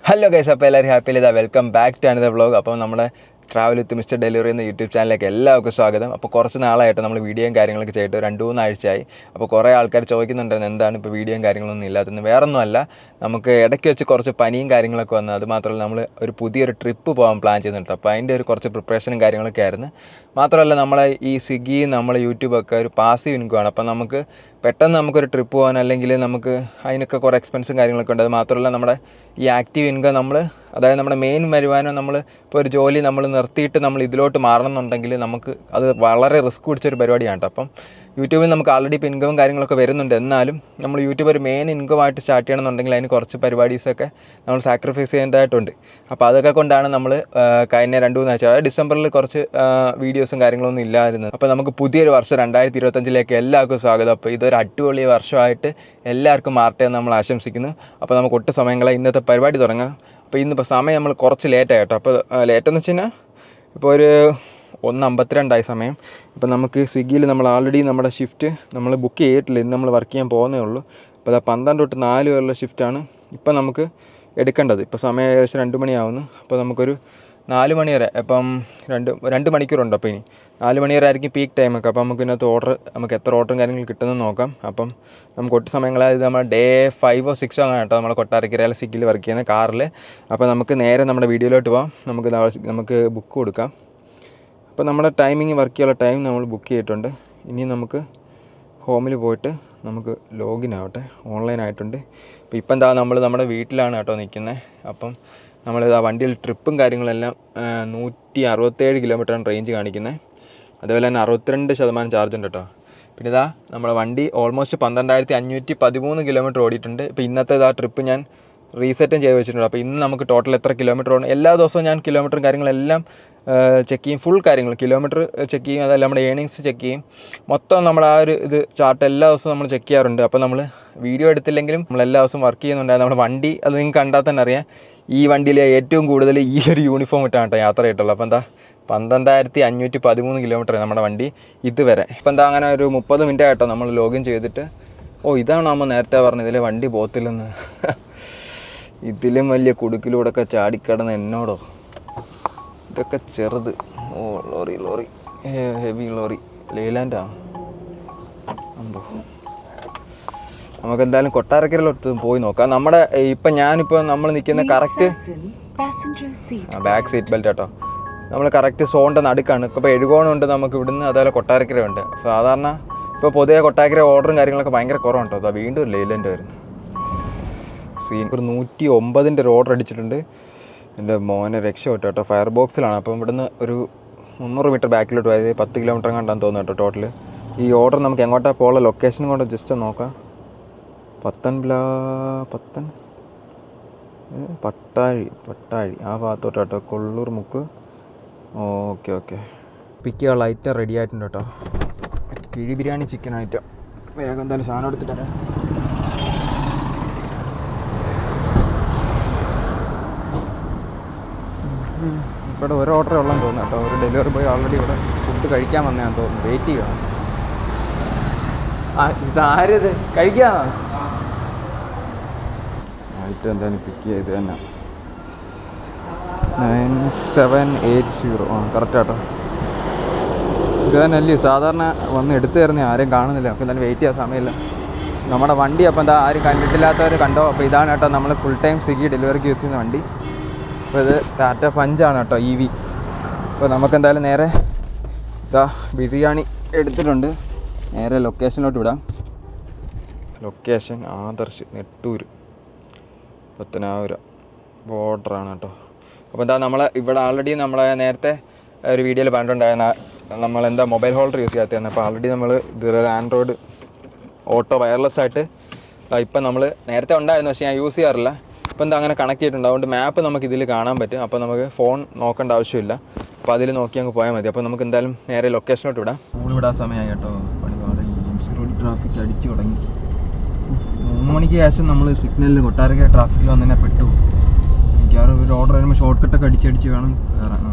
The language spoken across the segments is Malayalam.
ഹലോ ഗൈസ്, അപ്പോൾ എല്ലാവരും ഹാപ്പി ഇതാ welcome back to another vlog. അപ്പോൾ നമ്മുടെ ട്രാവൽ വിത്ത് മിസ്റ്റർ ഡെലിവറി എന്ന യൂട്യൂബ് ചാനലിലേക്ക് എല്ലാവർക്കും സ്വാഗതം. അപ്പോൾ കുറച്ച് നാളായിട്ട് നമ്മൾ വീഡിയോയും കാര്യങ്ങളൊക്കെ ചെയ്തിട്ട് 2-3 ആഴ്ചയായി. അപ്പോൾ കുറേ ആൾക്കാർ ചോദിക്കുന്നുണ്ടായിരുന്നു എന്താണ് ഇപ്പോൾ വീഡിയോയും കാര്യങ്ങളൊന്നും ഇല്ലാത്തതെന്ന്. വേറൊന്നുമല്ല, നമുക്ക് ഇടയ്ക്ക് വെച്ച് കുറച്ച് പനിയും കാര്യങ്ങളൊക്കെ വന്നു. അതുമാത്രമല്ല, നമ്മൾ ഒരു പുതിയൊരു ട്രിപ്പ് പോകാൻ പ്ലാൻ ചെയ്യുന്നുണ്ട്. അപ്പോൾ അതിൻ്റെ ഒരു കുറച്ച് പ്രിപ്പറേഷനും കാര്യങ്ങളൊക്കെ ആയിരുന്നു. മാത്രമല്ല, നമ്മളെ ഈ സ്വിഗ്ഗി നമ്മൾ യൂട്യൂബൊക്കെ ഒരു പാസീവ് ഇൻകമാണ്. അപ്പോൾ നമുക്ക് പെട്ടെന്ന് നമുക്കൊരു ട്രിപ്പ് പോകാൻ അല്ലെങ്കിൽ നമുക്ക് അതിനൊക്കെ കുറേ എക്സ്പെൻസും കാര്യങ്ങളൊക്കെ ഉണ്ട്. അത് മാത്രമല്ല, നമ്മുടെ ഈ ആക്റ്റീവ് ഇൻകം അതായത് നമ്മുടെ മെയിൻ വരുമാനം നമ്മൾ ഇപ്പോൾ ഒരു ജോലി നമ്മൾ നിർത്തിയിട്ട് നമ്മൾ ഇതിലോട്ട് മാറണം എന്നുണ്ടെങ്കിൽ നമുക്ക് അത് വളരെ റിസ്ക് പിടിച്ചൊരു പരിപാടിയാണ്. അപ്പം യൂട്യൂബിൽ നമുക്ക് ആൾറെഡി ഇപ്പോൾ ഇൻകവും കാര്യങ്ങളൊക്കെ വരുന്നുണ്ട്. എന്നാലും നമ്മൾ യൂട്യൂബ് ഒരു മെയിൻ ഇൻകമായിട്ട് സ്റ്റാർട്ട് ചെയ്യണമെന്നുണ്ടെങ്കിൽ അതിന് കുറച്ച് പരിപാടീസൊക്കെ നമ്മൾ സാക്രിഫൈസ് ചെയ്യേണ്ടതായിട്ടുണ്ട്. അപ്പോൾ അതൊക്കെ കൊണ്ടാണ് നമ്മൾ കഴിഞ്ഞ 2-3 ആഴ്ച, അതായത് ഡിസംബറിൽ കുറച്ച് വീഡിയോസും കാര്യങ്ങളൊന്നും ഇല്ലായിരുന്നു. അപ്പോൾ നമുക്ക് പുതിയൊരു വർഷം 2025 എല്ലാവർക്കും സ്വാഗതം. അപ്പോൾ ഇതൊരു അടിപൊളി വർഷമായിട്ട് എല്ലാവർക്കും മാറട്ടെ എന്ന് നമ്മൾ ആശംസിക്കുന്നു. അപ്പോൾ നമുക്ക് ഒട്ടും സമയങ്ങളെ ഇന്നത്തെ പരിപാടി തുടങ്ങാം. അപ്പോൾ ഇന്നിപ്പോൾ സമയം നമ്മൾ കുറച്ച് ലേറ്റായിട്ടോ. അപ്പോൾ ലേറ്റെന്ന് വെച്ച് കഴിഞ്ഞാൽ ഇപ്പോൾ ഒരു 1:52 സമയം. ഇപ്പോൾ നമുക്ക് സ്വിഗ്ഗിയിൽ നമ്മൾ ആൾറെഡി നമ്മുടെ ഷിഫ്റ്റ് നമ്മൾ ബുക്ക് ചെയ്തിട്ടില്ല. ഇന്ന് നമ്മൾ വർക്ക് ചെയ്യാൻ പോകുന്നേ ഉള്ളൂ. അപ്പോൾ അത് 12 തൊട്ട് 4 വരെയുള്ള ഷിഫ്റ്റാണ് ഇപ്പം നമുക്ക് എടുക്കേണ്ടത്. ഇപ്പോൾ സമയം ഏകദേശം 2 മണിയാവുന്നു. അപ്പോൾ നമുക്കൊരു 4 മണി വരെ, ഇപ്പം 2 മണിക്കൂറുണ്ട്. അപ്പോൾ ഇനി 4 മണി വരെ ആയിരിക്കും പീക്ക് ടൈമൊക്കെ. അപ്പോൾ നമുക്ക് ഇതിനകത്ത് നമുക്ക് എത്ര ഓർഡറും കാര്യങ്ങളും കിട്ടുമെന്ന് നോക്കാം. അപ്പം നമുക്ക് ഒട്ട് സമയങ്ങളായത് നമ്മൾ ഡേ 5-6 അങ്ങനെ കേട്ടോ നമ്മൾ കൊട്ടാരക്കരയിലെ സ്വിഗ്ഗിയിൽ വർക്ക് ചെയ്യുന്ന കാറിൽ. അപ്പോൾ നമുക്ക് നേരെ നമ്മുടെ വീഡിയോയിലോട്ട് പോകാം. നമുക്ക് ബുക്ക് കൊടുക്കാം. അപ്പോൾ നമ്മുടെ ടൈമിങ് വർക്ക് ചെയ്യാനുള്ള ടൈം നമ്മൾ ബുക്ക് ചെയ്തിട്ടുണ്ട്. ഇനി നമുക്ക് ഹോമിൽ പോയിട്ട് നമുക്ക് ലോഗിൻ ആവട്ടെ. ഓൺലൈൻ ആയിട്ടുണ്ട്. അപ്പോൾ ഇപ്പം എന്താ നമ്മൾ നമ്മുടെ വീട്ടിലാണ് കേട്ടോ നിൽക്കുന്നത്. അപ്പം നമ്മൾ ആ വണ്ടിയിൽ ട്രിപ്പും കാര്യങ്ങളെല്ലാം 167 കിലോമീറ്ററാണ് റേഞ്ച് കാണിക്കുന്നത്. അതുപോലെ തന്നെ 62% ചാർജ് ഉണ്ട് കേട്ടോ. പിന്നെ ഇതാ നമ്മുടെ വണ്ടി ഓൾമോസ്റ്റ് 12,513 കിലോമീറ്റർ ഓടിയിട്ടുണ്ട്. ഇപ്പോൾ ഇന്നത്തെ ട്രിപ്പ് ഞാൻ റീസെറ്റും ചെയ്ത് വെച്ചിട്ടുണ്ട്. അപ്പോൾ ഇന്ന് നമുക്ക് ടോട്ടൽ എത്ര കിലോമീറ്റർ ഓടണം, എല്ലാ ദിവസവും ഞാൻ കിലോമീറ്ററും കാര്യങ്ങളെല്ലാം ചെക്ക് ചെയ്യും. ഫുൾ കാര്യങ്ങൾ കിലോമീറ്റർ ചെക്ക് ചെയ്യും. അതല്ല നമ്മുടെ ഏണിങ്സ് ചെക്ക് ചെയ്യും. മൊത്തം നമ്മൾ ആ ഒരു ചാർട്ട് എല്ലാ ദിവസവും നമ്മൾ ചെക്ക് ചെയ്യാറുണ്ട്. അപ്പോൾ നമ്മൾ വീഡിയോ എടുത്തില്ലെങ്കിലും നമ്മൾ എല്ലാ ദിവസവും വർക്ക് ചെയ്യുന്നുണ്ടായിരുന്നു. നമ്മുടെ വണ്ടി അത് നിങ്ങൾക്ക് കണ്ടാൽ തന്നെ അറിയാം. ഈ വണ്ടിയിൽ ഏറ്റവും കൂടുതൽ ഈ ഒരു യൂണിഫോം ഇട്ടാണ് കേട്ടോ യാത്ര ചെയ്തിട്ടുള്ളത്. അപ്പോൾ എന്താ 12,513 കിലോമീറ്റർ നമ്മുടെ വണ്ടി ഇതുവരെ. ഇപ്പം എന്താ അങ്ങനെ ഒരു 30 മിനിറ്റ് ആയിട്ടോ നമ്മൾ ലോഗിൻ ചെയ്തിട്ട്. ഇതാണ് നമ്മൾ നേരത്തെ പറഞ്ഞത് ഇതിലെ വണ്ടി പോകത്തില്ലെന്ന്. ഇതിലും വലിയ കുടുക്കിലൂടെയൊക്കെ ചാടിക്കിടന്ന് എന്നോടോ. ഇതൊക്കെ ചെറുത്. ലോറി ഹെവി ലോറി ലേലാൻഡാണ്. നമുക്കെന്തായാലും കൊട്ടാരക്കരയിലോട്ട് പോയി നോക്കാം. നമ്മുടെ ഞാനിപ്പോൾ നമ്മൾ നിൽക്കുന്ന കറക്റ്റ് ബാക്ക് സീറ്റ് ബെൽറ്റ് കേട്ടോ. നമ്മൾ കറക്റ്റ് സോണിൻ്റെ നടുക്കാണ്. ഇപ്പോൾ എഴുകോണമുണ്ട് നമുക്ക് ഇവിടുന്ന്, അതുപോലെ കൊട്ടാരക്കരയുണ്ട്. സാധാരണ ഇപ്പോൾ പൊതുവെ കൊട്ടാരക്കര ഓർഡറും കാര്യങ്ങളൊക്കെ ഭയങ്കര കുറവുണ്ട് കേട്ടോ. വീണ്ടും ഒരു ലേലൻ്റെ വരുന്നു സീൻ. ഒരു 109ൻ്റെ ഒരു ഓർഡർ അടിച്ചിട്ടുണ്ട്. എൻ്റെ മോനെ രക്ഷപ്പെട്ടു കേട്ടോ. ഫയർ ബോക്സിലാണ്. അപ്പം ഇവിടുന്ന് ഒരു 300 മീറ്റർ ബാക്കിലോട്ട് പോയത് 10 കിലോമീറ്റർ കണ്ടാന്ന് തോന്നുന്നു കേട്ടോ ടോട്ടൽ. ഈ ഓർഡർ നമുക്ക് എങ്ങോട്ടാണ് പോകുന്ന ലൊക്കേഷനും കൊണ്ട് ജസ്റ്റ് നോക്കാം. പട്ടാഴി ആ ഭാഗത്തോട്ട് കേട്ടോ. കൊള്ളൂർ മുക്ക്. ഓക്കെ പിക്ക് ചെയ്യാനുള്ള ഐറ്റം റെഡി ആയിട്ടുണ്ട് കേട്ടോ. കിഴി ബിരിയാണി ചിക്കൻ ഐറ്റം. വേഗം എന്തായാലും സാധനം എടുത്തിട്ട് തരാം. ഇവിടെ ഒരു ഓർഡർ ഉള്ളതെന്ന് തോന്നുന്നു കേട്ടോ. ഒരു ഡെലിവറി ബോയ് ഓൾറെഡി ഇവിടെ ഫുഡ് കഴിക്കാൻ വന്നതാന്ന് തോന്നുന്നു. വെയിറ്റ് ചെയ്യുകയാണ്. ഇതാരത് കഴിക്കാനാണ് ഐറ്റം. എന്തായാലും പിക്ക് ചെയ്ത് തന്നെ 9780. കറക്റ്റ് കേട്ടോ. ഇത് തന്നെ അല്ലേ സാധാരണ വന്ന് എടുത്തു തരുന്ന. ആരെയും കാണുന്നില്ല. നമുക്ക് എന്തായാലും വെയിറ്റ് ചെയ്യാൻ സമയമില്ല. നമ്മുടെ വണ്ടി അപ്പോൾ എന്താ ആരും കണ്ടിട്ടില്ലാത്തവർ കണ്ടോ. അപ്പോൾ ഇതാണ് കേട്ടോ നമ്മൾ ഫുൾ ടൈം സ്വിഗ്ഗി ഡെലിവറിക്ക് യൂസ് ചെയ്യുന്ന വണ്ടി. അപ്പോൾ ഇത് ടാറ്റ പഞ്ചാണ് കേട്ടോ, EV. അപ്പോൾ നമുക്കെന്തായാലും നേരെ ബിരിയാണി എടുത്തിട്ടുണ്ട്. നേരെ ലൊക്കേഷനിലോട്ട് വിടാം. ലൊക്കേഷൻ ആദർശ്, നെട്ടൂർ, പത്തനാപുരം ബോർഡറാണ് കേട്ടോ. അപ്പോൾ എന്താ ഇവിടെ ആൾറെഡി നമ്മളെ നേരത്തെ ഒരു വീഡിയോയിൽ പറഞ്ഞിട്ടുണ്ടായിരുന്ന നമ്മളെന്താ മൊബൈൽ ഹോൾഡർ യൂസ് ചെയ്യാത്തതാണ്. അപ്പോൾ ആൾറെഡി നമ്മൾ ആൻഡ്രോയിഡ് ഓട്ടോ വയർലെസ് ആയിട്ട് ഇപ്പം നമ്മൾ നേരത്തെ ഉണ്ടായിരുന്നു, പക്ഷേ ഞാൻ യൂസ് ചെയ്യാറില്ല. ഇപ്പോൾ എന്താ അങ്ങനെ കണക്ട് ചെയ്തിട്ടുണ്ട്. അതുകൊണ്ട് മാപ്പ് നമുക്ക് ഇതിൽ കാണാൻ പറ്റും. അപ്പോൾ നമുക്ക് ഫോൺ നോക്കേണ്ട ആവശ്യമില്ല. അപ്പോൾ അതിൽ നോക്കി അങ്ങ് പോയാൽ മതി. അപ്പോൾ നമുക്ക് എന്തായാലും നേരെ ലൊക്കേഷനോട്ട് വിടാം. സ്കൂൾ വിടാൻ സമയമായി കേട്ടോ. പണിപാട് EMC റോഡ് ട്രാഫിക് അടിച്ചു തുടങ്ങി. 3 മണിക്ക് ശേഷം നമ്മൾ സിഗ്നലിൽ കൊട്ടാരക്കര ട്രാഫിക്കിൽ വന്നതിനെ പെട്ടു. എനിക്കാറ് ഒരു ഓർഡർ വരുമ്പോൾ ഷോർട്ട് കട്ടൊക്കെ അടിച്ചടിച്ച് വേണം കയറാൻ.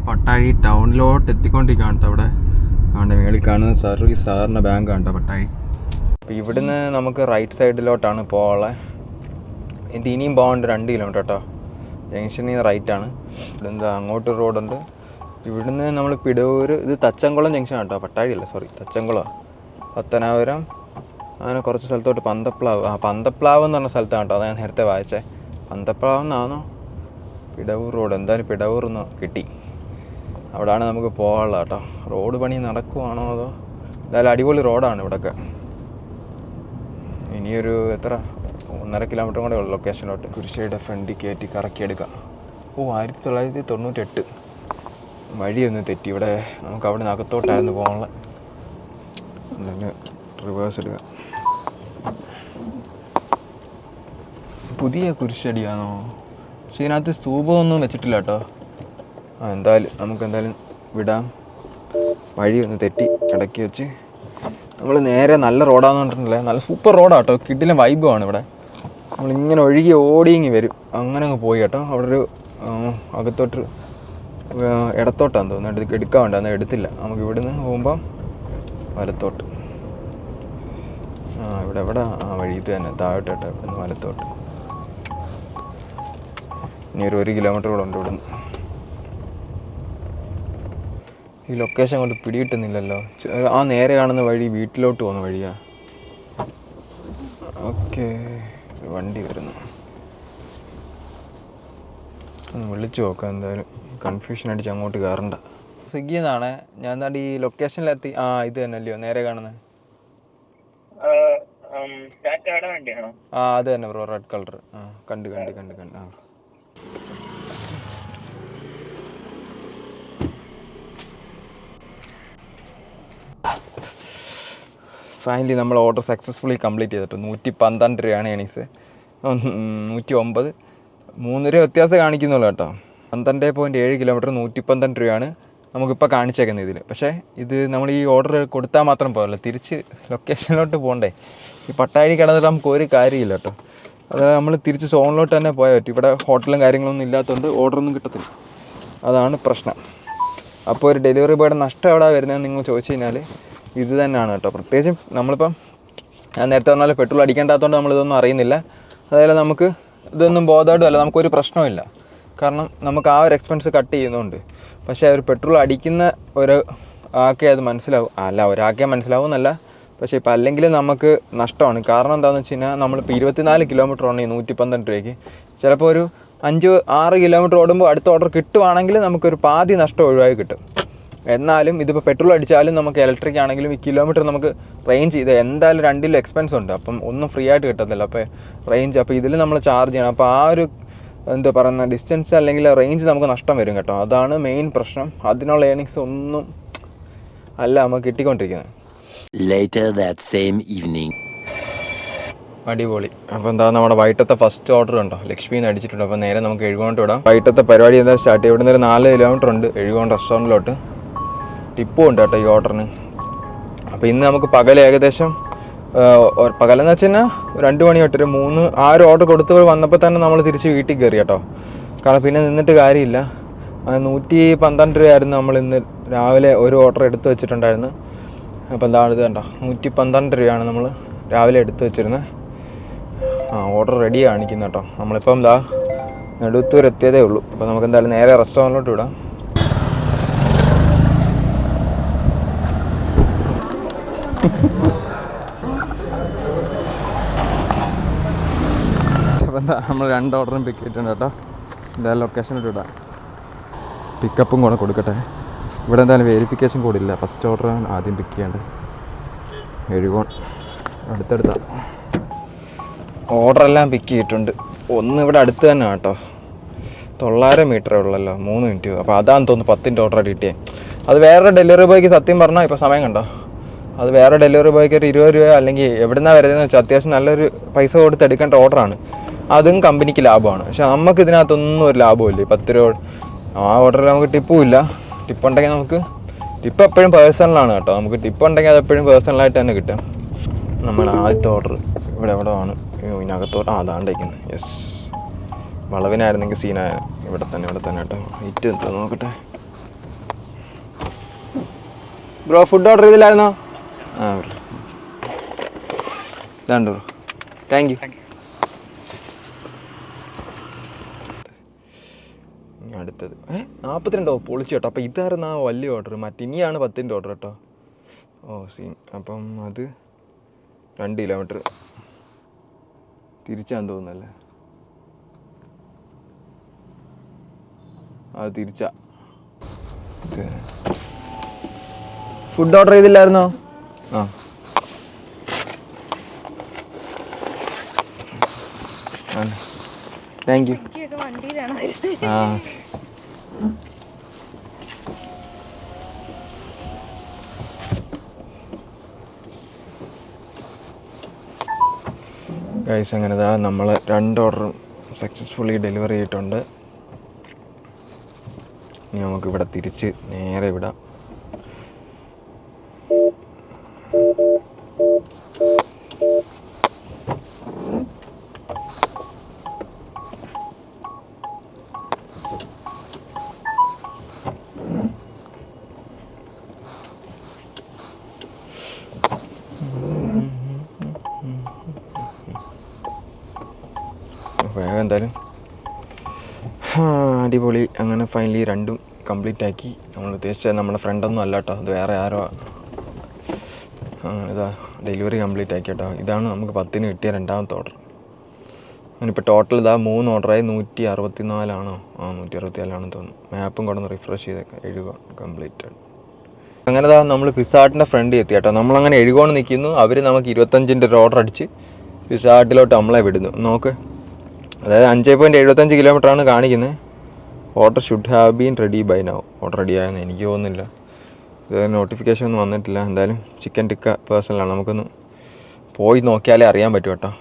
പട്ടാഴി ടൗണിൽ ജംഗ്ഷനിലോട്ട് എത്തിക്കൊണ്ടിരിക്കുകയാണ് കേട്ടോ. അവിടെ അവിടെ മേളിൽ കാണുന്ന സർവീസ് സാറിൻ്റെ ബാങ്കാണ് കേട്ടോ പട്ടാഴി. അപ്പോൾ ഇവിടുന്ന് നമുക്ക് റൈറ്റ് സൈഡിലോട്ടാണ് പോകാനുള്ളത്. എൻ്റെ ഇനിയും പോകാണ്ട് 2 കിലോമീറ്റർ കേട്ടോ. ജംഗ്ഷനിൽ നിന്ന് റൈറ്റാണ്. ഇവിടെ എന്താ അങ്ങോട്ട് റോഡുണ്ട്. ഇവിടുന്ന് നമ്മൾ പിടവൂർ, ഇത് തച്ചംകുളം ജംഗ്ഷൻ കേട്ടോ, പട്ടാഴിയല്ല, സോറി, തച്ചംകുളം, പത്തനാപുരം, അങ്ങനെ കുറച്ച് സ്ഥലത്തോട്ട് പന്തപ്ലാവ്. പന്തപ്ലാവ് എന്ന് പറഞ്ഞ സ്ഥലത്താണ് കേട്ടോ, അത് ഞാൻ നേരത്തെ വായിച്ചേ. പന്തപ്ലാവ് എന്നാണോ പിടവൂർ റോഡ്, എന്തായാലും പിടവൂർ എന്ന് കിട്ടി. അവിടെയാണ് നമുക്ക് പോകാനുള്ളത് കേട്ടോ. റോഡ് പണി നടക്കുവാണോ അതോ, എന്തായാലും അടിപൊളി റോഡാണ് ഇവിടെയൊക്കെ. ഇനിയൊരു 1.5 കിലോമീറ്റർ കൂടെ ഉള്ളു ലൊക്കേഷനിലോട്ട്. കുരിശയുടെ ഫ്രണ്ടിൽ കയറ്റി കറക്കിയെടുക്കാം. 1998 വഴിയൊന്ന് തെറ്റി. ഇവിടെ നമുക്ക് അവിടെ നിന്ന് അകത്തോട്ടായിരുന്നു പോകാനുള്ളത്. എന്തായാലും റിവേഴ്സ് എടുക്കുക. പുതിയ കുരിശടിയാണോ? പക്ഷേ ഇതിനകത്ത് സ്തൂപമൊന്നും വെച്ചിട്ടില്ല കേട്ടോ. എന്തായാലും വിടാം. വഴി ഒന്ന് തെറ്റി ഇടയ്ക്ക് വെച്ച് നമ്മൾ നേരെ നല്ല റോഡാന്ന് പറഞ്ഞിട്ടുണ്ടല്ലേ, നല്ല സൂപ്പർ റോഡാണ് കേട്ടോ. കിടിലൻ വൈബുമാണ് ഇവിടെ. നമ്മളിങ്ങനെ ഒഴുകി ഓടിയിങ്ങി വരും. അങ്ങനെ അങ്ങ് പോയി കേട്ടോ. അവിടെ ഒരു അകത്തോട്ട് ഇടത്തോട്ടാന്ന് തോന്നുന്നു, എടുക്കാൻ വേണ്ട, എന്നാൽ എടുത്തില്ല. നമുക്ക് ഇവിടുന്ന് പോകുമ്പം വലത്തോട്ട്. ഇവിടെ വഴി ഇത് തന്നെ, താഴോട്ട് കേട്ടോ. ഇവിടുന്ന് വലത്തോട്ട് ഇനി ഒരു 1 കിലോമീറ്റർ കൂടെ ഉണ്ട് ഇവിടുന്ന്. ഈ ലൊക്കേഷൻ കൊണ്ട് പിടികിട്ടുന്നില്ലല്ലോ. നേരെ കാണുന്ന വഴി വീട്ടിലോട്ട് പോകുന്ന വഴിയാ. ഓക്കെ, വണ്ടി വരുന്നു, ഒന്ന് വിളിച്ചു നോക്കാം. എന്തായാലും കൺഫ്യൂഷൻ അടിച്ച് അങ്ങോട്ട് കയറണ്ട. സ്വിഗ്ഗിയിൽ നിന്നാണ് ഞാൻ. എന്താണ്ട് ഈ ലൊക്കേഷനിലെത്തി. ഇത് തന്നെ അല്ലയോ നേരെ കാണുന്നത്? അത് തന്നെ ബ്രോ, റെഡ് കളർ. കണ്ട്. ഫൈനലി നമ്മൾ ഓർഡർ സക്സസ്ഫുള്ളി കംപ്ലീറ്റ് ചെയ്തിട്ട് 112 രൂപയാണ് ഏണിങ്സ്. 109, 3 രൂപ വ്യത്യാസം കാണിക്കുന്നുള്ളൂ കേട്ടോ. 12.7 കിലോമീറ്റർ 112 രൂപയാണ് നമുക്കിപ്പോൾ കാണിച്ചേക്കുന്നത് ഇതിൽ. പക്ഷേ ഇത് നമ്മൾ ഈ ഓർഡർ കൊടുത്താൽ മാത്രം പോരല്ലോ, തിരിച്ച് ലൊക്കേഷനിലോട്ട് പോകണ്ടേ. ഈ പട്ടാഴി കിടന്നിട്ട് നമുക്ക് ഒരു കാര്യമില്ല കേട്ടോ. അതായത് നമ്മൾ തിരിച്ച് സോണിലോട്ട് തന്നെ പോയാൽ പറ്റും. ഇവിടെ ഹോട്ടലും കാര്യങ്ങളൊന്നും ഇല്ലാത്തതുകൊണ്ട് ഓർഡറൊന്നും കിട്ടത്തില്ല, അതാണ് പ്രശ്നം. അപ്പോൾ ഒരു ഡെലിവറി ബോയുടെ നഷ്ടം എവിടെ വരുന്നതെന്ന് നിങ്ങൾ ചോദിച്ചു കഴിഞ്ഞാൽ ഇത് തന്നെയാണ് കേട്ടോ. പ്രത്യേകിച്ചും നമ്മളിപ്പം ഞാൻ നേരത്തെ പറഞ്ഞാൽ പെട്രോൾ അടിക്കേണ്ടാത്തതുകൊണ്ട് നമ്മളിതൊന്നും അറിയുന്നില്ല. അതായത് നമുക്ക് ഇതൊന്നും ബോധമായിട്ടും അല്ല, നമുക്കൊരു പ്രശ്നമില്ല. കാരണം നമുക്ക് ആ ഒരു എക്സ്പെൻസ് കട്ട് ചെയ്യുന്നുണ്ട്. പക്ഷേ ഒരു പെട്രോൾ അടിക്കുന്ന ആക്കേ അത് മനസ്സിലാവും. ഒരാക്കേ മനസ്സിലാവും എന്നല്ല, പക്ഷേ ഇപ്പം അല്ലെങ്കിൽ നമുക്ക് നഷ്ടമാണ്. കാരണം എന്താണെന്ന് വെച്ച് കഴിഞ്ഞാൽ നമ്മളിപ്പോൾ 24 കിലോമീറ്റർ ആണ് ഈ 112 രൂപയ്ക്ക്. ചിലപ്പോൾ ഒരു 5-6 കിലോമീറ്റർ ഓടുമ്പോൾ അടുത്ത ഓർഡർ കിട്ടുവാണെങ്കിൽ നമുക്കൊരു പാതി നഷ്ടം ഒഴിവായി കിട്ടും. എന്നാലും ഇതിപ്പോൾ പെട്രോൾ അടിച്ചാലും നമുക്ക് ഇലക്ട്രിക് ആണെങ്കിലും ഈ കിലോമീറ്റർ നമുക്ക് റേഞ്ച് ചെയ്ത് എന്തായാലും 2 എക്സ്പെൻസ് ഉണ്ട്. അപ്പം ഒന്നും ഫ്രീ ആയിട്ട് കിട്ടത്തില്ല. അപ്പോൾ റേഞ്ച്, അപ്പോൾ ഇതിൽ നമ്മൾ ചാർജ് ചെയ്യണം. അപ്പോൾ ആ ഒരു എന്താ പറയുന്ന ഡിസ്റ്റൻസ് അല്ലെങ്കിൽ റേഞ്ച് നമുക്ക് നഷ്ടം വരും കേട്ടോ. അതാണ് മെയിൻ പ്രശ്നം. അതിനുള്ള ഏണിങ്സ് ഒന്നും അല്ല നമുക്ക് കിട്ടിക്കൊണ്ടിരിക്കുന്നത്. അടിപൊളി. അപ്പോൾ എന്താ നമ്മുടെ വൈകിട്ടത്തെ ഫസ്റ്റ് ഓർഡർ ഉണ്ടോ, ലക്ഷ്മിന്ന് അടിച്ചിട്ടുണ്ട്. അപ്പോൾ നേരെ നമുക്ക് എഴുകോണ്ട് വിടാം. വൈകിട്ടത്തെ പരിപാടി എന്താ സ്റ്റാർട്ട് ചെയ്യും. ഇവിടുന്ന് ഒരു 4 കിലോമീറ്റർ ഉണ്ട് എഴുകോണ്ട് റെസ്റ്റോറൻറ്റിലോട്ട്. ടിപ്പും ഉണ്ട് കേട്ടോ ഈ ഓർഡറിന്. അപ്പോൾ ഇന്ന് നമുക്ക് പകൽ ഏകദേശം പകലെന്ന് വെച്ച് കഴിഞ്ഞാൽ 2 മണി തൊട്ടൊരു 3 ആ ഒരു ഓർഡർ കൊടുത്ത് വന്നപ്പോൾ തന്നെ നമ്മൾ തിരിച്ച് വീട്ടിൽ കയറി കേട്ടോ. കാരണം പിന്നെ നിന്നിട്ട് കാര്യമില്ല. 112 രൂപയായിരുന്നു നമ്മൾ ഇന്ന് രാവിലെ ഒരു ഓർഡർ എടുത്ത് വെച്ചിട്ടുണ്ടായിരുന്നു. അപ്പോൾ എന്താണ് ഇത് കണ്ടോ, 112 രൂപയാണ് നമ്മൾ രാവിലെ എടുത്ത് വെച്ചിരുന്നത്. ഓർഡർ റെഡി കാണിക്കുന്നു കേട്ടോ. നമ്മളിപ്പം നെടുത്തൂർ എത്തിയതേ ഉള്ളൂ. അപ്പോൾ നമുക്ക് എന്തായാലും നേരെ റെസ്റ്റോറൻറ്റിലോട്ട് വിടാം. അപ്പോൾ എന്താ നമ്മൾ 2 ഓർഡറും പിക്ക് ചെയ്തിട്ടുണ്ട് കേട്ടോ. എന്തായാലും ലൊക്കേഷനിലോട്ട് വിടാം. പിക്കപ്പും കൂടെ കൊടുക്കട്ടെ. ഇവിടെ എന്തായാലും വെരിഫിക്കേഷൻ കോഡില്ല. ഫസ്റ്റ് ഓർഡറാണ് ആദ്യം പിക്ക് ചെയ്യേണ്ടത്. എഴുകോൺ അടുത്തടുത്താണ്. ഓർഡറെല്ലാം പിക്ക് ചെയ്തിട്ടുണ്ട്. ഒന്ന് ഇവിടെ അടുത്ത് തന്നെ കേട്ടോ, 900 മീറ്ററേ ഉള്ളല്ലോ, 3 മിനിറ്റ്. അപ്പോൾ അതാണെന്ന് തോന്നുന്നു 10ൻ്റെ ഓർഡറായിട്ട് കിട്ടിയത്. അത് വേറെ ഡെലിവറി ബോയ്ക്ക് സത്യം പറഞ്ഞാൽ ഇപ്പോൾ സമയം കണ്ടോ, അത് വേറെ ഡെലിവറി ബോയ്ക്ക് ഒരു 20 രൂപ അല്ലെങ്കിൽ എവിടുന്നാണ് വരുന്നതെന്ന് വെച്ചാൽ അത്യാവശ്യം നല്ലൊരു പൈസ കൊടുത്ത് എടുക്കേണ്ട ഓർഡറാണ്. അതും കമ്പനിക്ക് ലാഭമാണ്. പക്ഷെ നമുക്ക് ഇതിനകത്തൊന്നും ഒരു ലാഭമില്ല. 10 രൂപ ആ ഓർഡറിൽ നമുക്ക് ടിപ്പും ഇല്ല. ടിപ്പ് ഉണ്ടെങ്കിൽ നമുക്ക് ടിപ്പ് എപ്പോഴും പേഴ്സണലാണ് കേട്ടോ. നമുക്ക് ടിപ്പ് ഉണ്ടെങ്കിൽ അത് എപ്പോഴും പേഴ്സണലായിട്ട് തന്നെ കിട്ടും. നമ്മുടെ ആദ്യത്തെ ഓർഡർ എവിടെ ആണ് ഇതിനകത്തോട്ട് അതാണ്ടേക്കുന്നത്. യെസ്, വളവിനായിരുന്നെങ്കിൽ സീനായ. ഇവിടെ തന്നെ കേട്ടോ. ഹൈറ്റ് എന്തോ നോക്കട്ടെ. ബ്രോ ഫുഡ് ഓർഡർ ചെയ്തില്ലായിരുന്നോ? ആ ഇതാണ്ട് ബ്രോ, താങ്ക് യു. അടുത്തത് 42 പൊളിച്ചു കേട്ടോ. അപ്പോൾ ഇതായിരുന്നു ആ വലിയ ഓർഡർ. ഇനിയാണ് 10ൻ്റെ ഓർഡർ കേട്ടോ. സീൻ. അപ്പം അത് 2 കിലോമീറ്റർ തിരിച്ചാന്ന് തോന്നുന്നല്ലേ. അത് തിരിച്ചാ. ഫുഡ് ഓർഡർ ചെയ്തില്ലായിരുന്നോ? Thank you. ഗൈസ് അങ്ങനെ നമ്മൾ 2 ഓർഡറും സക്സസ്ഫുള്ളി ഡെലിവറി ചെയ്തിട്ടുണ്ട്. ഇനി നമുക്ക് ഇവിടെ തിരിച്ച് നേരെ വിടാം. വേഗം എന്തായാലും അടിപൊളി. അങ്ങനെ ഫൈനലി 2ഉം കംപ്ലീറ്റ് ആക്കി. നമ്മൾ ഉദ്ദേശിച്ച നമ്മുടെ ഫ്രണ്ടൊന്നും അല്ല കേട്ടോ, അത് വേറെ ആരോ. ഇതാ ഡെലിവറി കംപ്ലീറ്റ് ആക്കി കേട്ടോ. ഇതാണ് നമുക്ക് 10ന് കിട്ടിയ 2ാമത്തെ ഓർഡർ. ഞാനിപ്പോൾ ടോട്ടൽ 3 ഓർഡറായി. 164 164 തോന്നുന്നു. മാപ്പും കൂടെ ഒന്ന് റിഫ്രഷ് ചെയ്തേക്കാം. എഴുകോൺ കംപ്ലീറ്റഡ്. അങ്ങനെ നമ്മൾ പിസ്സാട്ടിൻ്റെ ഫ്രണ്ട് എത്തി കേട്ടോ. നമ്മളങ്ങനെ എഴുകോൺ നിൽക്കുന്നു. അവർ നമുക്ക് 25ൻ്റെ ഒരു ഓർഡർ അടിച്ച് പിസ്സാട്ടിലോട്ട് നമ്മളെ വിടുന്നു. നോക്ക്, അതായത് 5.75 കിലോമീറ്ററാണ് കാണിക്കുന്നത്. Order should have been ready buy now. Order ready ആയെന്ന് എനിക്ക് തോന്നുന്നില്ല. ഇതുവരെ നോട്ടിഫിക്കേഷൻ ഒന്നും വന്നിട്ടില്ല. എന്തായാലും ചിക്കൻ ടിക്ക പേഴ്സണലാണ്. നമുക്കൊന്ന് പോയി നോക്കിയാലേ അറിയാൻ പറ്റും കേട്ടോ.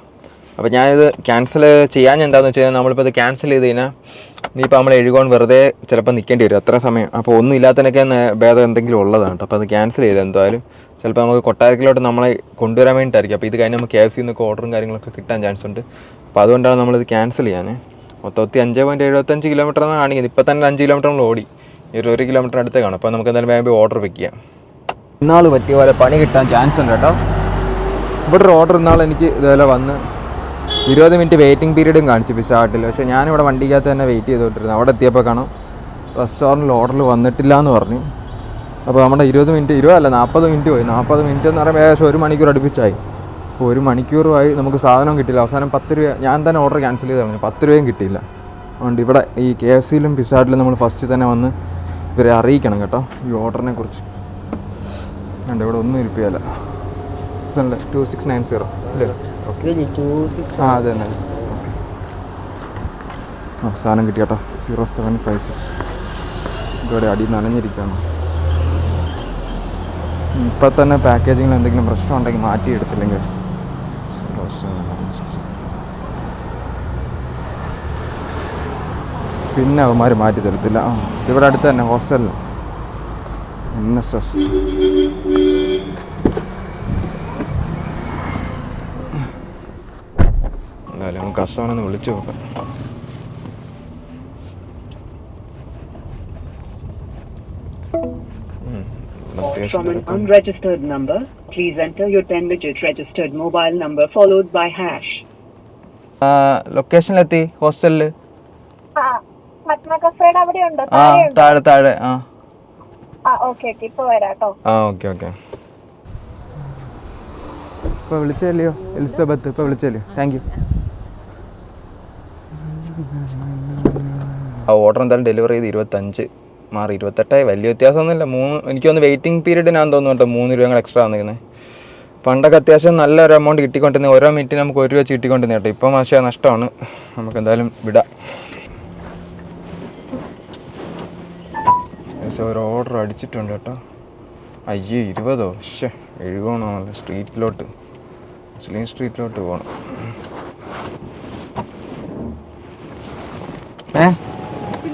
അപ്പോൾ ഞാനിത് ക്യാൻസൽ ചെയ്യാൻ എന്താണെന്ന് വെച്ച് കഴിഞ്ഞാൽ, നമ്മളിപ്പോൾ ഇത് ക്യാൻസൽ ചെയ്ത് കഴിഞ്ഞാൽ ഇനിയിപ്പോൾ നമ്മൾ എഴുകോൺ വെറുതെ ചിലപ്പോൾ നിൽക്കേണ്ടി വരും അത്ര സമയം. അപ്പോൾ ഒന്നും ഇല്ലാത്തതിനൊക്കെ ഭേദം എന്തെങ്കിലും ഉള്ളതാണ് കേട്ടോ. അപ്പോൾ അത് ക്യാൻസൽ ചെയ്യില്ല. എന്തായാലും ചിലപ്പോൾ നമുക്ക് കൊട്ടാരക്കിലോട്ട് നമ്മളെ കൊണ്ടുവരാൻ വേണ്ടിയിട്ടായിരിക്കും. അപ്പോൾ ഇത് കഴിഞ്ഞ് നമുക്ക് KFC നിന്നൊക്കെ ഓർഡറും കാര്യങ്ങളൊക്കെ കിട്ടാൻ ചാൻസ് ഉണ്ട്. അപ്പോൾ അതുകൊണ്ടാണ് നമ്മളിത് ക്യാൻസൽ ചെയ്യാൻ. മൊത്തത്തിൽ 5.75 കിലോമീറ്റർ എന്നാണ് കാണിക്കുന്നത്. ഇപ്പോൾ തന്നെ 5 കിലോമീറ്റർ നമ്മൾ ഓടി. ഒരു 1 കിലോമീറ്റർ അടുത്ത് കാണും. അപ്പോൾ നമുക്ക് എന്തായാലും വേഗം ഓർഡർ വെക്കുക. ഇന്നാൾ പറ്റിയ പോലെ പണി കിട്ടാൻ ചാൻസ് ഉണ്ട് കേട്ടോ. ഇവിടെ ഒരു ഓർഡർ ഇന്നാൾ എനിക്ക് ഇതുപോലെ വന്ന് 20 മിനിറ്റ് വെയിറ്റിംഗ് പീരീഡും കാണിച്ചു പിസ്സാട്ടിൽ. പക്ഷേ ഞാനിവിടെ വണ്ടിക്കകത്ത് തന്നെ വെയിറ്റ് ചെയ്തുകൊണ്ടിരുന്നു. അവിടെ എത്തിയപ്പോൾ കാണാം റെസ്റ്റോറൻറ്റിൽ ഓർഡർ വന്നിട്ടില്ല എന്ന് പറഞ്ഞു. അപ്പോൾ നമ്മുടെ 20 അല്ല 40 മിനിറ്റ് പോയി. 40 മിനിറ്റ് എന്ന് പറയുമ്പോൾ ഏകദേശം 1 മണിക്കൂർ അടുപ്പിച്ചായി. അപ്പോൾ 1 മണിക്കൂറുമായി നമുക്ക് സാധനം കിട്ടിയില്ല. അവസാനം 10 രൂപ ഞാൻ തന്നെ ഓർഡർ ക്യാൻസൽ ചെയ്ത് കളഞ്ഞു. 10 രൂപയും കിട്ടിയില്ല. അതുകൊണ്ട് ഇവിടെ ഈ KFCയിലും പിസ്സാട്ടിലും നമ്മൾ ഫസ്റ്റ് തന്നെ വന്ന് ഇവരെ അറിയിക്കണം കേട്ടോ ഈ ഓർഡറിനെ കുറിച്ച്. ഉണ്ട് ഇവിടെ ഒന്നും ഇരിപ്പില്ല. ഇതല്ലേ 2690 അല്ലേ? ഓക്കെ, അതെ തന്നെ. ഓക്കെ, സാധനം കിട്ടി കേട്ടോ. 0756. ഇതോടെ അടി നനഞ്ഞിരിക്കുകയാണ്. ഇപ്പം തന്നെ പാക്കേജിങ്ങിൽ എന്തെങ്കിലും പ്രശ്നം ഉണ്ടെങ്കിൽ മാറ്റിയെടുത്തില്ലെങ്കിൽ പിന്നെ അവന്മാർ മാറ്റി തരത്തില്ല. ഇവിടെ അടുത്ത് തന്നെ ഹോസ്റ്റലിൽ NSS. എന്തായാലും നമുക്ക് കസ്റ്റമറിനെ വിളിച്ചു നോക്കാം. From an unregistered number, please enter your 10-digit registered mobile number followed by hash. ലൊക്കേഷനിലെത്തി ഹോസ്റ്റലിൽ. താഴെ. ഓക്കെ. ഇപ്പോൾ വിളിച്ചല്ലയോ എലിസബത്ത്? ഇപ്പോൾ വിളിച്ചല്ലോ. Thank you. ആ ഓർഡർ എന്തായാലും ഡെലിവറി ചെയ്ത് 25 മാറി 28. വലിയ വ്യത്യാസമൊന്നുമില്ല. എനിക്ക് തോന്നുന്നു വെയിറ്റിംഗ് പീരീഡിനാന്ന് തോന്നുന്നു കേട്ടോ 3 രൂപ എക്സ്ട്രാ വന്നിരിക്കുന്നത്. പണ്ടൊക്കെ അത്യാവശ്യം നല്ലൊരു എമൗണ്ട് കിട്ടിക്കൊണ്ടിരുന്നത്. ഓരോ മിനിറ്റിന് നമുക്ക് 1 രൂപ വെച്ച് കിട്ടിക്കൊണ്ടിരുന്നത് കേട്ടോ. ഇപ്പം പക്ഷേ നഷ്ടമാണ്. നമുക്ക് എന്തായാലും വിടാം. ഒരു ഓർഡർ അടിച്ചിട്ടുണ്ട് കേട്ടോ. 20 പക്ഷേ എഴുകണമല്ലോ. സ്ട്രീറ്റിലോട്ട് മുസ്ലിം സ്ട്രീറ്റിലോട്ട് പോകണം.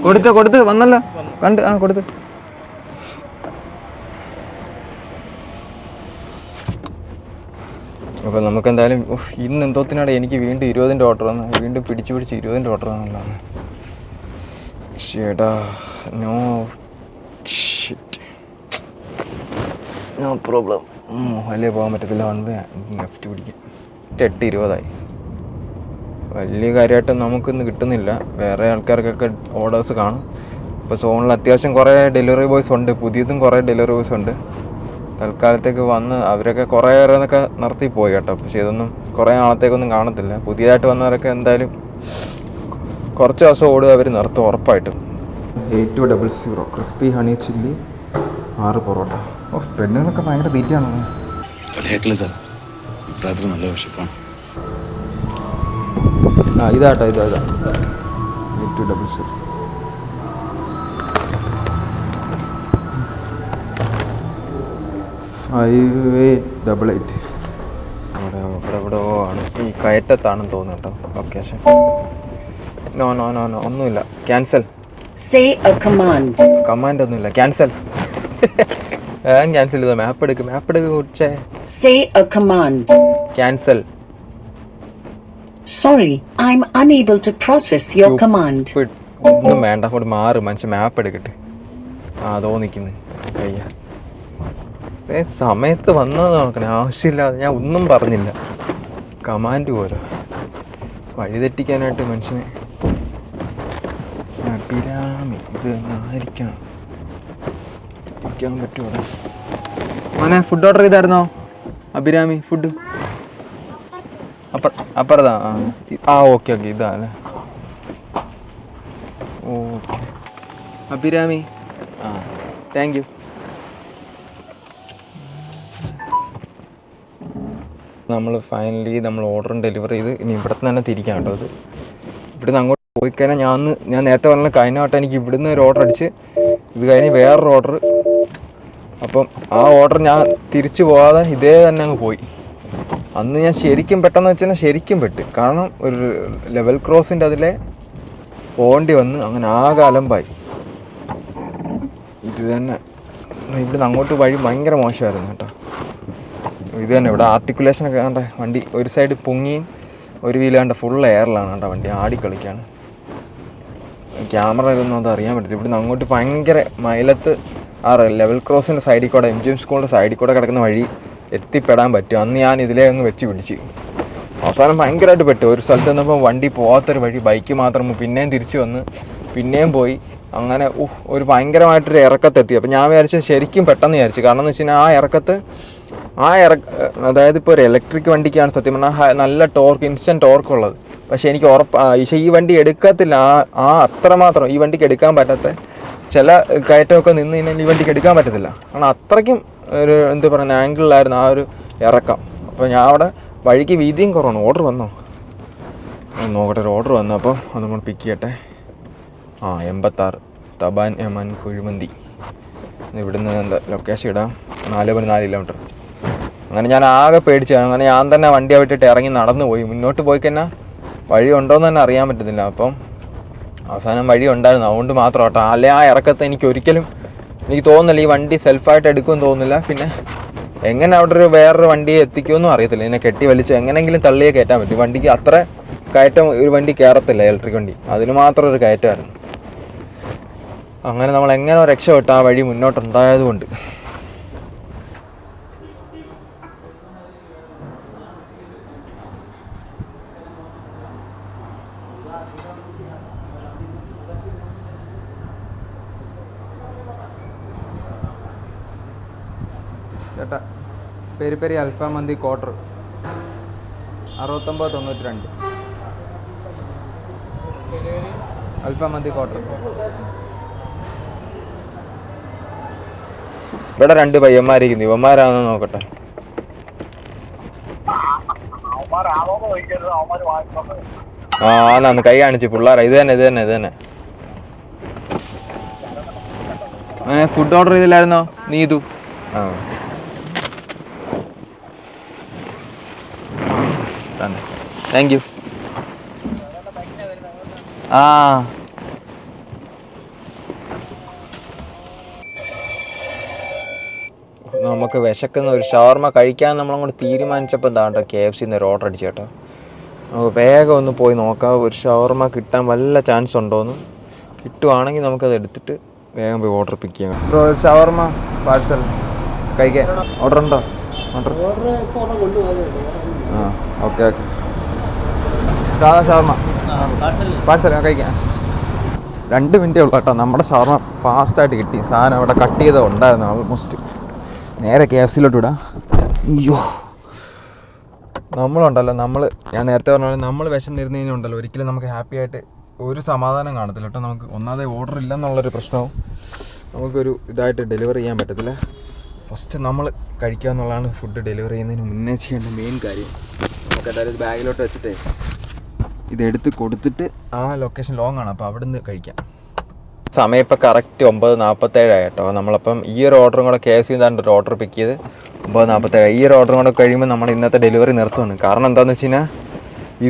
കൊടുത്ത് വന്നല്ലോ കണ്ട്. കൊടുത്ത്. അപ്പോൾ നമുക്കെന്തായാലും ഇന്ന് എന്തോത്തിനാണ് എനിക്ക് വീണ്ടും 20ൻ്റെ ഓർഡർ വന്നു. വീണ്ടും പിടിച്ച് 20ൻ്റെ ഓർഡർ വന്നുള്ളതാണ്. ചേട്ടാ നോ ഷിറ്റ്. No problem. വലിയ പോകാൻ പറ്റത്തില്ല. 1 വേ ലെഫ്റ്റ് പിടിക്കാം. 8:20 വലിയ കാര്യമായിട്ട് നമുക്കൊന്നും കിട്ടുന്നില്ല. വേറെ ആൾക്കാർക്കൊക്കെ ഓർഡേഴ്സ് കാണും. ഇപ്പോൾ സോണിൽ അത്യാവശ്യം കുറേ ഡെലിവറി ബോയ്സ് ഉണ്ട്, പുതിയതും കുറേ ഡെലിവറി ബോയ്സ് ഉണ്ട്. തൽക്കാലത്തേക്ക് വന്ന് അവരൊക്കെ കുറേ നേരമൊക്കെ നിർത്തി പോയി കേട്ടോ. പക്ഷേ ഇതൊന്നും കുറേ നാളത്തേക്കൊന്നും കാണത്തില്ല. പുതിയതായിട്ട് വന്നവരൊക്കെ എന്തായാലും കുറച്ച് ദിവസം ഓടുക അവർ നിർത്തും ഉറപ്പായിട്ടും. 8200 ക്രിസ്പി ഹണി ചില്ലി 6 പൊറോട്ട. പെണ്ണുങ്ങളൊക്കെ ഭയങ്കര തീറ്റയാണോ? കളിയാക്കില്ല സാർ, രാത്രി നല്ല വിശപ്പാണ്. ഇതാട്ടോ ഇതാ 8200. അവിടെ എവിടെയോ ആണ്, ഈ കയറ്റത്താണെന്ന് തോന്നുന്നു കേട്ടോ location. No no no no ഒന്നുമില്ല, cancel. Say a command. Command ഒന്നുമില്ല, ക്യാൻസൽ. ക്യാൻസൽ ചെയ്തോ. മാപ്പ് എടുക്ക് കുറിച്ചേ. Say a command. Cancel. Sorry, I'm unable to process your command. ഒന്നും വേണ്ട, അങ്ങോട്ട് മാറ് മനുഷ്യൻ, മാപ്പ് എടുക്കട്ടെ. അതോ നിൽക്കുന്നു അയ്യ. സമയത്ത് വന്നത് നോക്കണേ, ആവശ്യമില്ലാതെ ഞാൻ ഒന്നും പറഞ്ഞില്ല. കമാൻഡ് പോരോ വഴി തെറ്റിക്കാനായിട്ട് മനുഷ്യനെ. അഭിരാമി ഇത് ആയിരിക്കണം, ഇരിക്കാൻ പറ്റുമോ? മോനെ ഫുഡ് ഓർഡർ ചെയ്തായിരുന്നോ? അഭിരാമി ഫുഡ് അപ്പുറത്താ. ഓക്കെ ഇതാ അല്ലേ. Okay Abhirami, thank you. നമ്മൾ ഫൈനലി ഓർഡറും ഡെലിവറി ചെയ്ത് ഇനി ഇവിടുന്ന് തന്നെ തിരിക്കാം കേട്ടോ. അത് ഇവിടുന്ന് അങ്ങോട്ട് പോയി കഴിഞ്ഞാൽ ഞാൻ നേരത്തെ പറഞ്ഞ കഴിഞ്ഞ വട്ടം എനിക്ക് ഇവിടുന്ന് ഒരു ഓർഡർ അടിച്ച്, ഇത് കഴിഞ്ഞ് വേറൊരു ഓർഡർ. അപ്പം ആ ഓർഡർ ഞാൻ തിരിച്ചു പോകാതെ ഇതേ തന്നെ അങ്ങ് പോയി. അന്ന് ഞാൻ ശരിക്കും പെട്ടെന്ന് വെച്ചാൽ ശരിക്കും പെട്ട്, കാരണം ഒരു ലെവൽ ക്രോസിൻ്റെ അതിലെ പോകേണ്ടി വന്ന് അങ്ങനെ ആകെ അലമ്പായി. ഇത് തന്നെ ഇവിടുന്ന് അങ്ങോട്ട് വഴി ഭയങ്കര മോശമായിരുന്നു കേട്ടോ. ഇത് തന്നെ ഇവിടെ ആർട്ടിക്കുലേഷനൊക്കെ കണ്ട വണ്ടി ഒരു സൈഡ് പൊങ്ങിയും ഒരു വീല് കണ്ട ഫുൾ എയറിലാണ് കേട്ടോ വണ്ടി, ആടിക്കളിക്കാണ്. ക്യാമറയിലൊന്നും അത് അറിയാൻ പറ്റില്ല. ഇവിടുന്ന് അങ്ങോട്ട് ഭയങ്കര മൈലത്ത് ലെവൽ ക്രോസിൻ്റെ സൈഡിൽ കൂടെ MGM സ്കൂളിൻ്റെ സൈഡിൽ കൂടെ കിടക്കുന്ന വഴി എത്തിപ്പെടാൻ പറ്റും. അന്ന് ഞാൻ ഇതിലേ അങ്ങ് വെച്ച് പിടിച്ച് അവസാനം ഭയങ്കരമായിട്ട് പെട്ടു. ഒരു സ്ഥലത്ത് നിന്നപ്പോൾ വണ്ടി പോകാത്തൊരു വഴി, ബൈക്ക് മാത്രം പിന്നെയും തിരിച്ച് വന്ന് പിന്നെയും പോയി. അങ്ങനെ ഒരു ഭയങ്കരമായിട്ടൊരു ഇറക്കത്തെത്തി. അപ്പോൾ ഞാൻ വിചാരിച്ചു ശരിക്കും പെട്ടെന്ന് വിചാരിച്ചു. കാരണം എന്ന് വെച്ച് കഴിഞ്ഞാൽ അതായത് ഇപ്പോൾ ഒരു ഇലക്ട്രിക് വണ്ടിക്കാണ് സത്യം പറഞ്ഞാൽ നല്ല ടോർക്ക്, ഇൻസ്റ്റൻറ്റ് ടോർക്ക് ഉള്ളത്. പക്ഷേ എനിക്ക് ഈ വണ്ടി എടുക്കത്തില്ല. അത്രമാത്രം ഈ വണ്ടിക്ക് എടുക്കാൻ പറ്റാത്ത ചില കയറ്റമൊക്കെ നിന്ന് കഴിഞ്ഞാൽ ഈ വണ്ടിക്ക് എടുക്കാൻ പറ്റത്തില്ല. കാരണം അത്രയ്ക്കും ഒരു എന്താ പറയുക ആംഗിളിലായിരുന്നു ആ ഒരു ഇറക്കം. അപ്പോൾ ഞാൻ അവിടെ വഴിക്ക് വീതിയും കുറവാണ്. ഓർഡർ വന്നോ നോക്കട്ടെ, ഒരു ഓർഡർ വന്നു. അപ്പോൾ അതും കൂടെ പിക്ക് ചെയ്യട്ടെ. 86 തബാൻ യമൻ കുഴിമന്തി. ഇവിടുന്ന് എന്താ ലൊക്കേഷൻ ഇടാം, 4.4 കിലോമീറ്റർ. അങ്ങനെ ഞാൻ ആകെ പേടിച്ചു. അങ്ങനെ ഞാൻ തന്നെ വണ്ടി വിട്ടിട്ട് ഇറങ്ങി നടന്നു പോയി. മുന്നോട്ട് പോയി കഴിഞ്ഞാൽ വഴി ഉണ്ടോയെന്ന് തന്നെ അറിയാൻ പറ്റുന്നില്ല. അപ്പം അവസാനം വഴി ഉണ്ടായിരുന്നു, അതുകൊണ്ട് മാത്രം കേട്ടോ. അല്ലെ ആ ഇറക്കത്തെ എനിക്ക് തോന്നുന്നില്ല ഈ വണ്ടി സെൽഫായിട്ട് എടുക്കുമെന്ന് തോന്നുന്നില്ല. പിന്നെ എങ്ങനെ അവിടെ വേറൊരു വണ്ടിയെ എത്തിക്കുമെന്നും അറിയത്തില്ല. ഇതിനെ കെട്ടി വലിച്ച് എങ്ങനെയെങ്കിലും തള്ളിയേ കയറ്റാൻ പറ്റും. വണ്ടിക്ക് അത്ര കയറ്റം ഒരു വണ്ടി കയറത്തില്ല, ഇലക്ട്രിക് വണ്ടി. അതിന് മാത്രം ഒരു കയറ്റമായിരുന്നു. അങ്ങനെ നമ്മൾ എങ്ങനെ രക്ഷപ്പെട്ടു ആ വഴി മുന്നോട്ടുണ്ടായതുകൊണ്ട്. ചേട്ടാ പെരി പെരി അൽഫാം മന്തി ക്വാർട്ടർ 69.92. അൽഫാം മന്തി ക്വാർട്ടർ. ഇവിടെ 2 പയ്യന്മാരിക്കുന്നു. ഇവന്മാരാണെന്ന് നോക്കട്ടെ. ആന്ന് കൈ കാണിച്ചു പിള്ളേരാ. ഇത് തന്നെ അങ്ങനെ ഫുഡ് ഓർഡർ ചെയ്തില്ലായിരുന്നോ നീതു? Thank you. നമുക്ക് വിശക്കുന്ന ഒരു ഷവർമ കഴിക്കാൻ നമ്മളങ്ങോട്ട് തീരുമാനിച്ചപ്പോൾ എന്താ KFCന്ന് ഒരു ഓർഡർ അടിച്ചു കേട്ടോ. നമുക്ക് വേഗം ഒന്ന് പോയി നോക്കാം ഒരു ഷവർമ കിട്ടാൻ വല്ല ചാൻസ് ഉണ്ടോയെന്ന്. കിട്ടുവാണെങ്കിൽ നമുക്കത് എടുത്തിട്ട് വേഗം പോയി ഓർഡർ പിക്ക് ചെയ്യാം. ബ്രോ ഒരു ഷവർമ പാഴ്സൽ. കഴിക്കാൻ ഓർഡർ ഉണ്ടോ? ഓർഡർ ആ ഓക്കെ ഓക്കെ. സാധാ ഷവർമ്മ പാഴ്സൽ കഴിക്കാം. 2 മിനിറ്റേ ഉള്ളൂ കേട്ടോ. നമ്മുടെ ഷവർമ്മ ഫാസ്റ്റായിട്ട് കിട്ടി. സാധനം അവിടെ കട്ട് ചെയ്ത് ഉണ്ടായിരുന്നു ഓൾമോസ്റ്റ്. നേരെ KFC-ലോട്ട് വിടാം. അയ്യോ നമ്മളുണ്ടല്ലോ, ഞാൻ നേരത്തെ പറഞ്ഞ പോലെ നമ്മൾ വിശന്നിരുന്ന് കഴിഞ്ഞുണ്ടല്ലോ ഒരിക്കലും നമുക്ക് ഹാപ്പി ആയിട്ട് ഒരു സമാധാനം കാണത്തില്ല കേട്ടോ. നമുക്ക് ഒന്നാമതെ ഓർഡർ ഇല്ലെന്നുള്ളൊരു പ്രശ്നവും നമുക്കൊരു ഇതായിട്ട് ഡെലിവറി ചെയ്യാൻ പറ്റത്തില്ല. ഫസ്റ്റ് നമ്മൾ കഴിക്കുക എന്നുള്ളതാണ് ഫുഡ് ഡെലിവറി ചെയ്യുന്നതിന് മുന്നേ ചെയ്യേണ്ട മെയിൻ കാര്യം. നമുക്ക് എന്തായാലും ബാഗിലോട്ട് വെച്ചിട്ടേ ഇതെടുത്ത് കൊടുത്തിട്ട് ആ ലൊക്കേഷൻ ലോങ് ആണ്, അപ്പോൾ അവിടെ നിന്ന് കഴിക്കാം. സമയം ഇപ്പോൾ കറക്റ്റ് 9:47 കേട്ടോ. നമ്മളപ്പം ഈ ഒരു ഓർഡറും കൂടെ KFC ഒരു ഓർഡർ പിക്ക് ചെയ്ത് 9:47. ഈ ഒരു ഓർഡറും കൂടെ കഴിയുമ്പോൾ നമ്മൾ ഇന്നത്തെ ഡെലിവറി നിർത്തുകയാണ്. കാരണം എന്താണെന്ന് വെച്ച് കഴിഞ്ഞാൽ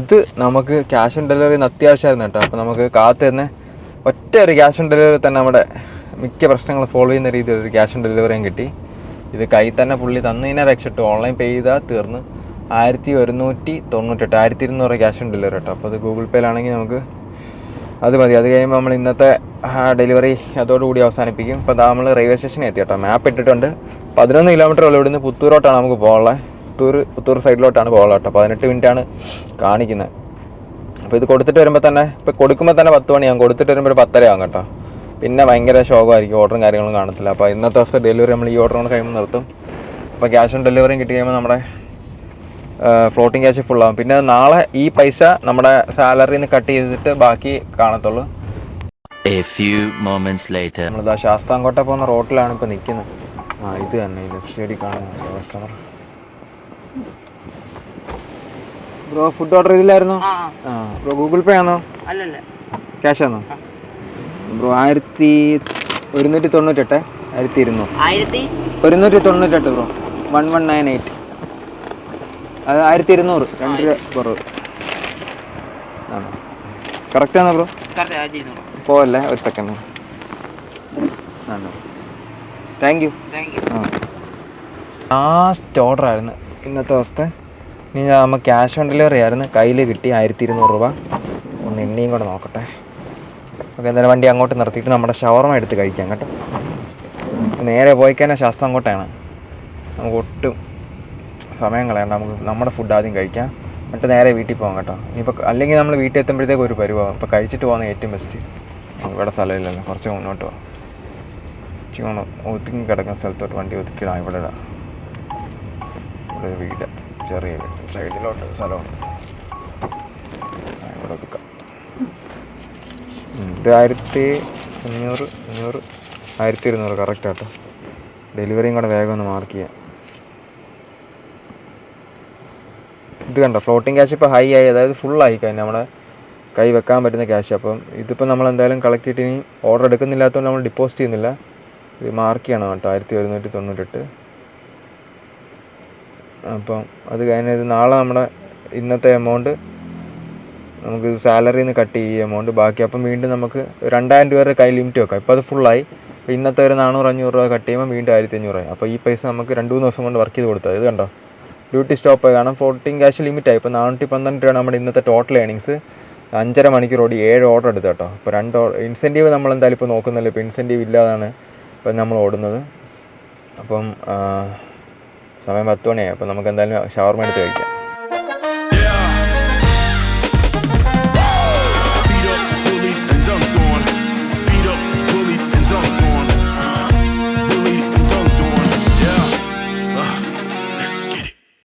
ഇത് നമുക്ക് ക്യാഷ് ഓൺ ഡെലിവറി അത്യാവശ്യമായിരുന്നു കേട്ടോ. അപ്പോൾ നമുക്ക് കാത്ത് തന്നെ ഒറ്റ ഒരു ക്യാഷ് ഓൺ ഡെലിവറി തന്നെ നമ്മുടെ മിക്ക പ്രശ്നങ്ങൾ സോൾവ് ചെയ്യുന്ന രീതിയിൽ ഒരു ക്യാഷ് ഓൺ ഡെലിവറിയും കിട്ടി. ഇത് കയ്യിൽ തന്നെ പുള്ളി തന്നതിനെ രക്ഷപ്പെട്ടു. ഓൺലൈൻ പേ ചെയ്താൽ തീർന്ന് 1198, 1200 ക്യാഷ് ഓൺ ഡെലിവറി കേട്ടോ. അപ്പോൾ അത് ഗൂഗിൾ പേയിലാണെങ്കിൽ നമുക്ക് അത് മതി. അത് കഴിയുമ്പോൾ നമ്മൾ ഇന്നത്തെ ഡെലിവറി അതോടുകൂടി അവസാനിപ്പിക്കും. ഇപ്പോൾ നമ്മൾ റെയിൽവേ സ്റ്റേഷനിൽ എത്തി കേട്ടോ. മാപ്പ് ഇട്ടിട്ടുണ്ട്. 11 കിലോമീറ്റർ ഉള്ളൂ ഇവിടുന്ന്. പുത്തൂരോട്ടാണ് നമുക്ക് പോകാനുള്ളത്. പുത്തൂർ സൈഡിലോട്ടാണ് പോകാനുള്ളത് കേട്ടോ. 18 മിനിറ്റാണ് കാണിക്കുന്നത്. അപ്പോൾ ഇത് കൊടുത്തിട്ട് വരുമ്പോൾ തന്നെ, ഇപ്പോൾ കൊടുക്കുമ്പോൾ തന്നെ 10 മണിയാകും. കൊടുത്തിട്ട് വരുമ്പോൾ ഒരു 10:30 ആകും കേട്ടോ. പിന്നെ ഭയങ്കര ശോകമായിരിക്കും, ഓർഡറും കാര്യങ്ങളും കാണത്തില്ല. അപ്പോൾ ഇന്നത്തെ ദിവസത്തെ ഡെലിവറി നമ്മൾ ഈ ഓർഡർ കൊണ്ട് കഴിയുമ്പോൾ നിർത്തും. അപ്പോൾ ക്യാഷ് ഓൺ ഡെലിവറിയും കിട്ടി കഴിയുമ്പോൾ നമ്മുടെ ഫ്ലോട്ടിങ് ക്യാഷ് ഫുള്ളാകും. പിന്നെ നാളെ ഈ പൈസ നമ്മുടെ സാലറിയിൽ നിന്ന് കട്ട് ചെയ്തിട്ട് ബാക്കി കാണത്തുള്ളൂ. നമ്മളിതാ ശാസ്താംകോട്ട പോകുന്ന റോട്ടിലാണ് ഇപ്പോൾ നിൽക്കുന്നത്. ഇത് തന്നെ ലെഫ്റ്റ് സൈഡിൽ കാണുന്ന കസ്റ്റമർ. ബ്രോ ഫുഡ് ഓർഡർ ചെയ്തില്ലായിരുന്നോ? ബ്രോ ഗൂഗിൾ പേ ആണോ ക്യാഷ് ആണോ? Bro 1198 1200 1198 bro 1198. അത് 1200 2 രൂപ കുറവ് ആണോ? കറക്റ്റാണോ ബ്രോ? പോവല്ലേ, ഒരു സെക്കൻഡ്. ആണോ? Thank you. ലാസ്റ്റ് ഓർഡർ ആയിരുന്നു ഇന്നത്തെ ദിവസത്തെ. ഇനി നമ്മൾ ക്യാഷ് ഓൺ ഡെലിവറി ആയിരുന്നു. കയ്യിൽ കിട്ടി 1200 രൂപ. ഒന്ന് എണ്ണയും കൂടെ നോക്കട്ടെ. ഓക്കെ, എന്തായാലും വണ്ടി അങ്ങോട്ട് നിർത്തിയിട്ട് നമ്മുടെ ഷവർമ്മ എടുത്ത് കഴിക്കാം കേട്ടോ. നേരെ പോയി കഴിഞ്ഞാൽ ശാസ്താംകോട്ടയാണ്. നമുക്ക് ഒട്ടും സമയം കളയണ്ട. നമുക്ക് നമ്മുടെ ഫുഡ് ആദ്യം കഴിക്കാം, എന്നിട്ട് നേരെ വീട്ടിൽ പോകാം കേട്ടോ. ഇനിയിപ്പോൾ അല്ലെങ്കിൽ നമ്മൾ വീട്ടിൽ എത്തുമ്പോഴത്തേക്ക് ഒരു പരിവാകും. ഇപ്പോൾ കഴിച്ചിട്ട് പോകുന്നത് ഏറ്റവും ബെസ്റ്റ്. ഇവിടെ സ്ഥലമില്ലല്ലോ, കുറച്ച് മുന്നോട്ട് പോകാം. ഒതുങ്ങി കിടക്കുന്ന സ്ഥലത്തോട്ട് വണ്ടി ഒതുക്കിയിടാം. ഇവിടെ ഇടാം. ഇവിടെ ഒരു വീട്, ചെറിയ വീട്, സൈഡിലോട്ട് സ്ഥലമുണ്ട്. ഇവിടെ ഒതുക്കാം. ഇത് 1500 1200 കറക്റ്റ് കേട്ടോ. ഡെലിവറിയും കൂടെ വേഗം ഒന്ന് മാർക്ക് ചെയ്യാം. ഇത് കണ്ടോ, ഫ്ലോട്ടിങ് ക്യാഷ് ഇപ്പോൾ ഹൈ ആയി, അതായത് ഫുള്ളായി കഴിഞ്ഞാൽ നമ്മുടെ കൈ വെക്കാൻ പറ്റുന്ന ക്യാഷ്. അപ്പം ഇതിപ്പോൾ നമ്മൾ എന്തായാലും കളക്ട് ചെയ്തിട്ട് ഇനി ഓർഡർ എടുക്കുന്നില്ലാത്തതുകൊണ്ട് നമ്മൾ ഡിപ്പോസിറ്റ് ചെയ്യുന്നില്ല. ഇത് മാർക്ക് ചെയ്യണം കേട്ടോ, 1198. അപ്പം അത് കഴിഞ്ഞത് നാളെ നമ്മുടെ ഇന്നത്തെ എമൗണ്ട് നമുക്ക് സാലറിയിൽ നിന്ന് കട്ട് ചെയ്യുക എമൗണ്ട് ബാക്കി. അപ്പം വീണ്ടും നമുക്ക് 2000 രൂപ കൈ ലിമിറ്റ് വെക്കാം. ഇപ്പോൾ അത് ഫുള്ളായി. അപ്പോൾ ഇന്നത്തെ ഒരു 400-500 രൂപ കട്ട് ചെയ്യുമ്പോൾ വീണ്ടും 1500 ആയി. അപ്പോൾ ഈ പൈസ നമുക്ക് 2-3 ദിവസം കൊണ്ട് വർക്ക് ചെയ്ത് കൊടുത്താൽ. ഇത് കണ്ടോ, ഡ്യൂട്ടി സ്റ്റോപ്പ് ആയി. കാരണം ഫ്ലോട്ടിങ് ക്യാഷ് ലിമിറ്റായി. ഇപ്പോൾ 412 രൂപയാണ് നമ്മുടെ ഇന്നത്തെ ടോട്ടൽ ഏണിങ്സ്. 5.5 മണിക്കൂർ ഓടി 7 ഓർഡർ എടുത്ത് കേട്ടോ. അപ്പോൾ 2 ഇൻസെൻറ്റീവ് നമ്മൾ എന്തായാലും ഇപ്പോൾ നോക്കുന്നില്ല. ഇപ്പോൾ ഇൻസെൻറ്റീവ് ഇല്ലാതാണ് ഇപ്പം നമ്മൾ ഓടുന്നത്. അപ്പം സമയം 10 മണിയായി. അപ്പോൾ നമുക്ക് എന്തായാലും ഷവർമ്മ എടുത്ത് കഴിക്കാം.